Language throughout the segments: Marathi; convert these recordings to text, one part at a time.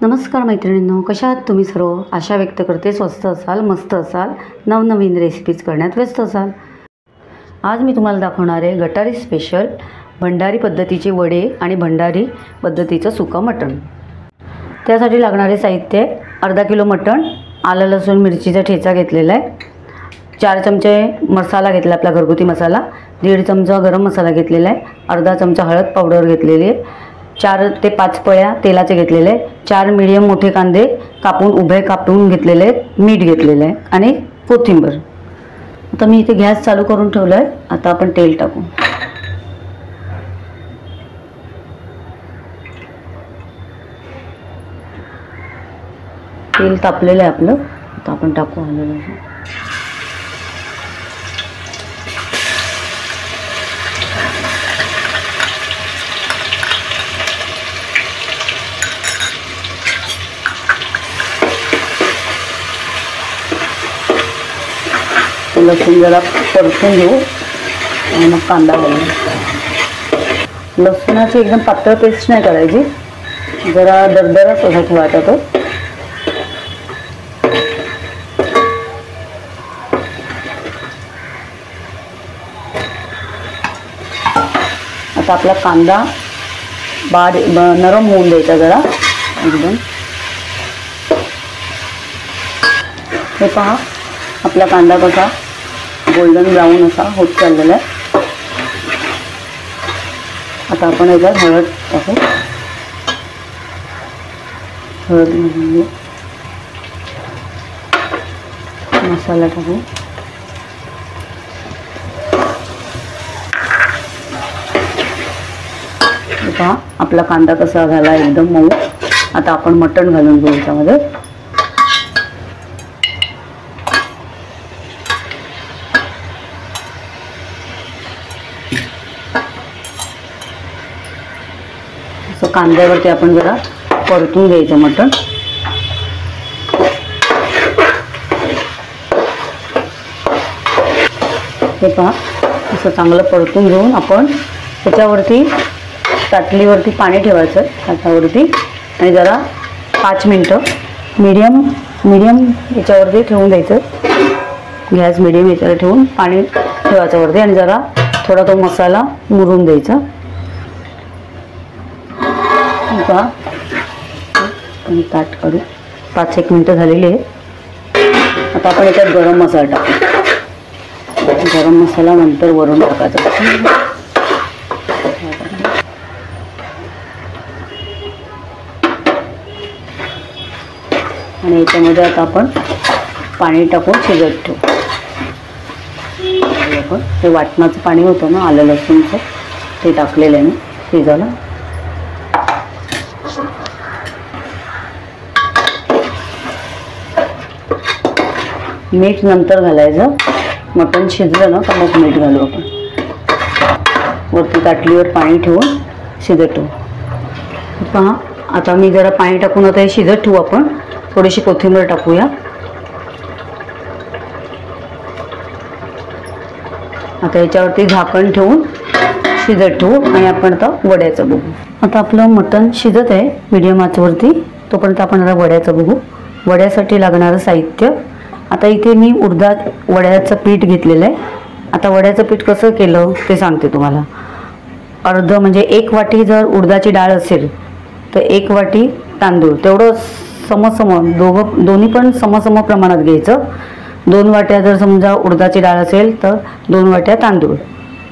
नमस्कार मैत्रिणींनो, कशा आहात तुम्ही सर्व? आशा व्यक्त करते स्वस्त असाल, मस्त असाल, नवनवीन रेसिपीज करण्यात व्यस्त असाल। आज मी तुम्हाला दाखवणार आहे गटारी स्पेशल भंडारी पद्धतीचे वडे आणि भंडारी पद्धतीचं सुकं मटण। त्यासाठी लागणारे साहित्य: अर्धा किलो मटण, आलं लसूण मिरचीचा ठेचा घेतलेला आहे, 4 चमचे मसाला घेतला आपला घरगुती मसाला, 1.5 चमचा गरम मसाला घेतलेला आहे, अर्धा चमचा हळद पावडर घेतलेली आहे, 4 ते 5 पळ्या तेलाचे घेतलेले आहे, 4 मीडियम मोठे कांदे कापून उभे कापून घेतलेले आहेत, मीठ घेतलेलं आहे आणि कोथिंबीर। आता मी इथे गॅस चालू करून ठेवला आहे। आता आपण तेल टाकू। तेल तापलेलं आहे आपलं। आता आपण टाकू आलं लसूण। लसूण जरा परतून घेऊ आणि मग कांदा घालू। लसूणाची एकदम पातळ पेस्ट नाही करायची, जरा दरदराच असा ठेवायचा तो। आता आपला कांदा नरम होऊन द्यायचा जरा एकदम। हे पहा आपला कांदा कसा गोल्डन ब्राऊन असा होत चाललेला आहे। आता आपण याच्यात हळद टाकू। हळद घालून मसाला टाकू। पहा आपला कांदा कसा झाला एकदम मऊ। आता आपण मटण घालून घेऊ याच्यामध्ये। असं कांद्यावरती आपण जरा परतून घ्यायचं मटण। हे पहा असं चांगलं परतून घेऊन आपण त्याच्यावरती ताटलीवरती पाणी ठेवायचं ताटावरती आणि जरा 5 मिनटं मीडियम याच्यावरती ठेवून द्यायचं। गॅस मीडियम याच्यावर ठेवून पाणी ठेवायचं वरती आणि जरा थोडा तो मसाला मुरून द्यायचा। आणि ताट काढू। 5-1 मिनटं झालेली आहे। आता आपण याच्यात गरम मसाला टाकू। गरम मसाला नंतर वरून टाकायचा। आणि याच्यामध्ये आता आपण पाणी टाकून शिजत ठेवू। आपण ते वाटणाचं पाणी होतं ना आलं लसूणचं, ते टाकलेलं आहे मी शिजायला। मीठ नंतर घालायचं, मटण शिजलं ना का मग मीठ घालू आपण। वरती ताटलीवर पाणी ठेवून शिजत ठेवू। पहा आता मी जरा पाणी टाकून आता हे शिजत ठेवू आपण। थोडीशी कोथिंबीर टाकूया। आता याच्यावरती झाकण ठेवून शिजत ठेवू आणि आपण आता वड्याचं बघू। आता आपलं मटण शिजत आहे मीडियम आचेवरती, तोपर्यंत आपण आता वड्याचं बघू। वड्यासाठी लागणारं साहित्य: आता इथे मी वड्याचं पीठ घेतलेलं आहे। आता वड्याचं पीठ कसं केलं ते सांगते तुम्हाला। म्हणजे 1 वाटी जर उडदाची डाळ असेल तर 1 वाटी तांदूळ, तेवढं समसम दोन्ही पण समसम प्रमाणात घ्यायचं। 2 वाट्या जर समजा उडदाची डाळ असेल तर 2 वाट्या तांदूळ,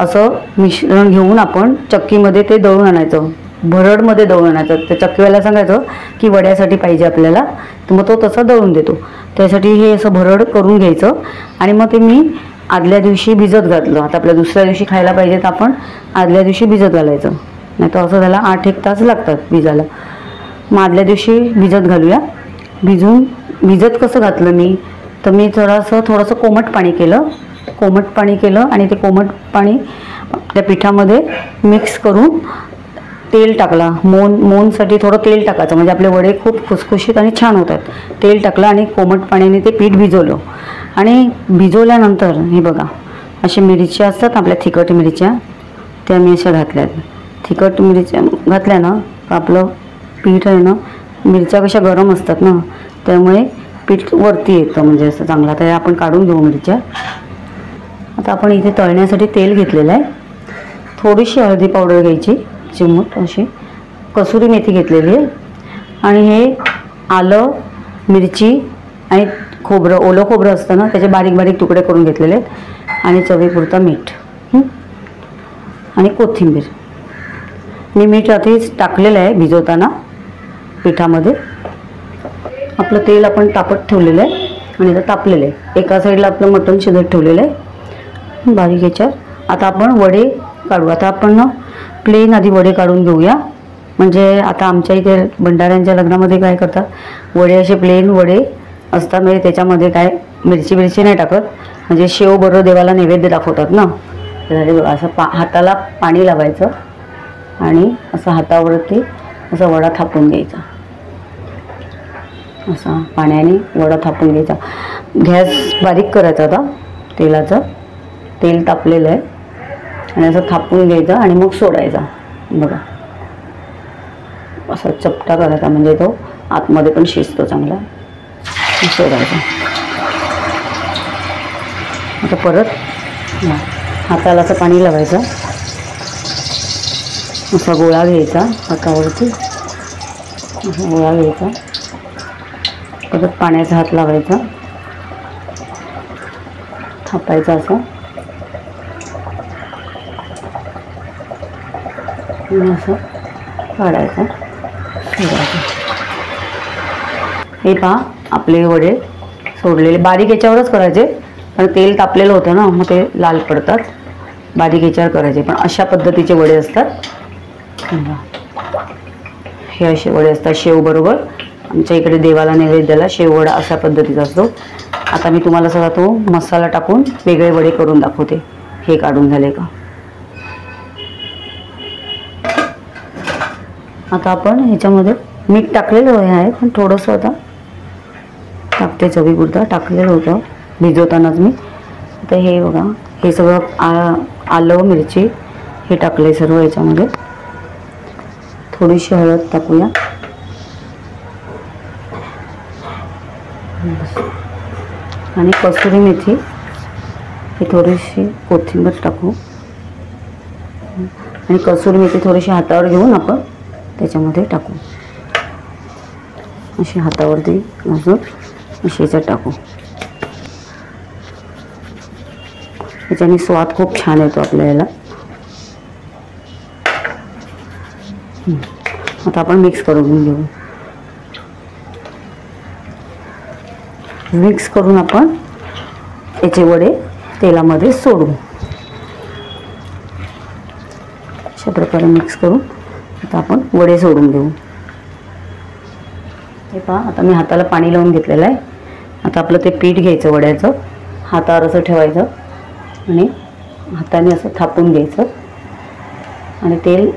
असं मिश्रण घेऊन आपण चक्कीमध्ये ते दळून आणायचं। भरडमध्ये दळून आणायचं। त्या चक्कीवाल्याला सांगायचं की वड्यासाठी पाहिजे आपल्याला, तर मग तो तसा दळून देतो। त्यासाठी हे असं भरड करून घ्यायचं आणि मग ते मी आदल्या दिवशी भिजत घातलं। आता आपल्या दुसऱ्या दिवशी खायला पाहिजे तर आपण आदल्या दिवशी भिजत घालायचं, नाही तर असं त्याला 8-1 तास लागतात भिजायला। मग आदल्या दिवशी भिजत घालूया। भिजत कसं घातलं मी, तर मी थोडंसं कोमट पाणी केलं आणि ते कोमट पाणी त्या पिठामध्ये मिक्स करून तेल टाकला। मोनसाठी थोडं तेल टाकायचं, म्हणजे आपले वडे खूप खुसखुशीत आणि छान होतात। तेल टाकलं आणि कोमट पाण्याने ते पीठ भिजवलं आणि भिजवल्यानंतर हे बघा अशा मिरच्या असतात आपल्या तिखट मिरच्या, त्या मी अशा घातल्या। तिखट मिरच्या घातल्या ना आपलं पीठ आहे ना मिरच्या कशा गरम असतात ना, त्यामुळे पीठ वरती येतं म्हणजे असं चांगला. तर आपण काढून घेऊ मिरच्या. आता आपण इथे तळण्यासाठी तेल घेतलेलं आहे. थोडीशी हळदी पावडर घ्यायची, चिमूट अशी. कसुरी मेथी घेतलेली आहे. आणि हे आलं, मिरची आणि खोबरं, ओलं खोबरं असतं ना, त्याचे बारीक बारीक तुकडे करून घेतलेले आहेत. आणि चवीपुरता मीठ आणि कोथिंबीर. मी मीठ आधीच टाकलेलं आहे भिजवताना पिठामध्ये. आपलं तेल आपण तापत ठेवलेलं आहे आणि आता तापलेलं आहे. एका साईडला आपलं मटण शिजत ठेवलेलं आहे बारीक याच्यावर. आता आपण वडे काढू. आता आपण ना प्लेन आधी वडे काढून घेऊया. म्हणजे आता आमच्या इथे भंडाऱ्यांच्या लग्नामध्ये काय करतात, वडे असे प्लेन वडे असतात. म्हणजे त्याच्यामध्ये काय मिरची नाही टाकत. म्हणजे शेव बरोबर देवाला नैवेद्य दाखवतात ना. तर असं हाताला पाणी लावायचं आणि असं हातावरती असा वडा थापून घ्यायचा. असा पाण्याने वडा थापून घ्यायचा. गॅस बारीक करायचा आता. तेलाचं तेल तापलेलं आहे आणि असं थापून घ्यायचं आणि मग सोडायचा. बघा असा चपटा करायचा, म्हणजे तो आतमध्ये पण शिजतो चांगला. सोडायचा. आता परत हाताला असं पाणी लावायचं. असा गोळा घ्यायचा हातावरती. असा गोळा घ्यायचा. परत पाण्याचा हात लावायचा. थापायचा असं. असं काढायचं. हे पहा आपले वडे सोडलेले. बारीक याच्यावरच करायचे, पण तेल तापलेलं होतं ना, मग ते लाल पडतात. बारीक याच्यावर करायचे. पण अशा पद्धतीचे वडे असतात. हे असे वडे असतात शेव बरोबर. आमच्या इकडे देवाला नैवेद्याला शेववडा अशा पद्धतीचा असतो. आता मी तुम्हाला सगळा तो मसाला टाकून वेगळे वडे करून दाखवते. हे काढून झाले का. आता आपण ह्याच्यामध्ये मीठ टाकलेलं आहे, पण थोडंसं आता टाकते चवीपुरता. टाकलेलं होतं भिजवतानाच मी. आता हे बघा, हे सगळं आलं मिरची हे टाकले सर्व याच्यामध्ये. थोडीशी हळद टाकूया. आणि कसुरी मेथी ही थोडीशी कोथिंबीर टाकू. आणि कसुरी मेथी थोडीशी हातावर घेऊन आपण त्याच्यामध्ये टाकू. अशी हातावरती घासून अशी याच्यात टाकू. याच्याने स्वाद खूप छान येतो आपल्या याला. आता आपण मिक्स करून घेऊ. मिक्स करून आपण याचे वडे तेलामध्ये सोडू. अशा प्रकारे मिक्स करून आता आपण वडे सोडून घेऊ. हे पहा, आता मी हाताला पाणी लावून घेतलेलं आहे. आता आपलं ते पीठ घ्यायचं वड्याचं. हातावर असं ठेवायचं आणि हाताने असं थापून घ्यायचं. आणि तेल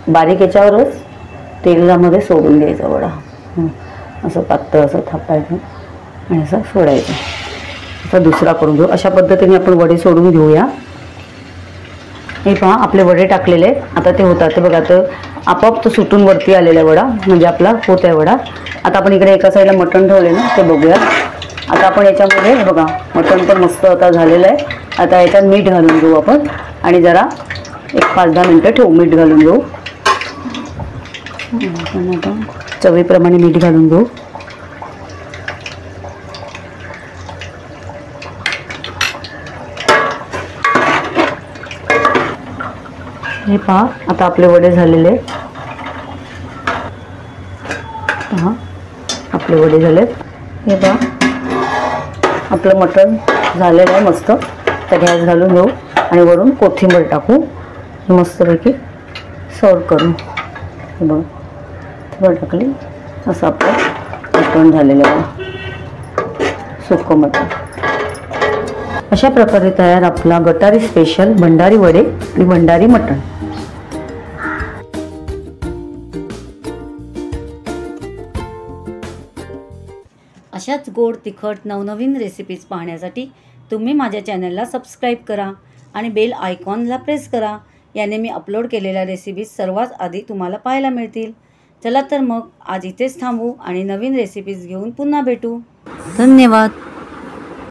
बारीक याच्यावरच तेलामध्ये सोडून द्यायचं वडा. असं पातळ असं थापायचं आणि असं सोडायचं. आता दुसरा करून घेऊ. अशा पद्धतीने आपण वडे सोडून घेऊया. हे पहा आपले वडे टाकलेले आहेत. आता ते होतात ते बघा. तर आपोआप तो सुटून वरती आलेला वडा म्हणजे आपला होत आहे वडा. आता आपण इकडे एका साईडला मटण ठेवले ना, ते बघूया. आता आपण याच्यामध्ये बघा मटण पण मस्त आता झालेलं आहे. आता याच्यात मीठ घालून घेऊ आपण आणि जरा एक 5-10 मिनटं ठेवू. मीठ घालून घेऊ. आपण आता चवीप्रमाणे मीठ घालून घेऊ. हे पहा आता आपले वडे झालेले आहेत. पहा आपले वडे झालेत. हे पहा आपलं मटण झालेलं आहे मस्त. तर गॅस घालून घेऊ आणि वरून कोथिंबीर टाकू. मस्तपैकी सर्व करू. हे बघा वर टाकली. असं आपलं मटण झालेलं आहे, सुक्कं मटण. अशा प्रकारे तयार आपला गटारी स्पेशल भंडारी वडे आणि भंडारी मटण. अशाच गोड तिखट नवनवीन रेसिपीज पाहण्यासाठी तुम्ही माझ्या चॅनलला सबस्क्राईब करा आणि बेल आयकॉनला प्रेस करा. याने मी अपलोड केलेल्या रेसिपीज सर्वात आधी तुम्हाला पाहायला मिळतील. चला तर मग आज इथेच थांबू आणि नवीन रेसिपीज घेऊन पुन्हा भेटू. धन्यवाद.